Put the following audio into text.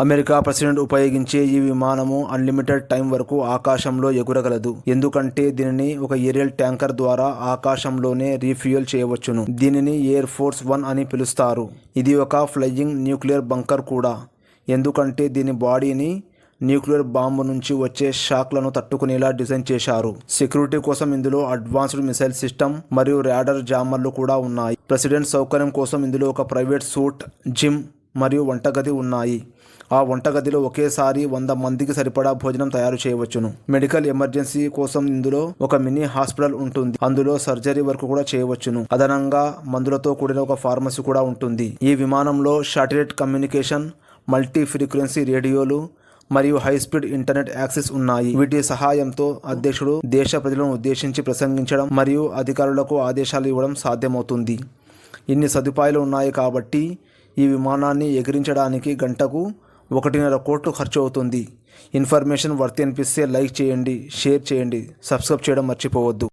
America president ఉపయోగించే ఈ విమానము unlimited time వరకు ఆకాశంలో ఎగురగలదు. ఎందుకంటే దీనిని ఒక ఏరియల్ ట్యాంకర్ ద్వారా ఆకాశంలోనే రీఫ్యూయల్ చేయవచ్చును. దీనిని ఎయిర్ ఫోర్స్ 1 అని పిలుస్తారు. ఇది ఒక ఫ్లయింగ్ న్యూక్లియర్ బంకర్ కూడా. ఎందుకంటే దీని బాడీని న్యూక్లియర్ బాంబు నుంచి వచ్చే షాక్లను తట్టుకునేలా డిజైన్ చేశారు. సెక్యూరిటీ కోసం ఇందులో అడ్వాన్స్డ్ మిసైల్ సిస్టమ్ మరియు రాడార్ జామర్లు కూడా ఉన్నాయి. ప్రెసిడెంట్ సౌకర్యం కోసం ఇందులో ఒక ప్రైవేట్ సూట్, జిమ్ మరియు వంటగది ఉన్నాయి. ఆ వంటగదిలో ఒకేసారి 100 మందికి సరిపడా భోజనం తయారు చేయవచ్చును. మెడికల్ ఎమర్జెన్సీ కోసం ఇందులో ఒక మినీ హాస్పిటల్ ఉంటుంది. అందులో సర్జరీ వరకు కూడా చేయవచ్చును. అదనంగా మందులతో కూడిన ఒక ఫార్మసీ కూడా ఉంటుంది. ఈ విమానంలో శాటిలైట్ కమ్యూనికేషన్, మల్టీ ఫ్రీక్వెన్సీ రేడియోలు మరియు హై స్పీడ్ ఇంటర్నెట్ యాక్సెస్ ఉన్నాయి. వీటి సహాయంతో అధ్యక్షుడు దేశ ప్రజలను ఉద్దేశించి ప్రసంగించడం మరియు అధికారులకు ఆదేశాలు ఇవ్వడం సాధ్యమవుతుంది. ఇన్ని సదుపాయాలు ఉన్నాయి కాబట్టి ఈ విమానాన్ని ఎగిరించడానికి గంటకు 1.5 కోట్లు ఖర్చు అవుతుంది. ఇన్ఫర్మేషన్ వర్తి అనిపిస్తే లైక్ చేయండి, షేర్ చేయండి, సబ్స్క్రైబ్ చేయడం మర్చిపోవద్దు.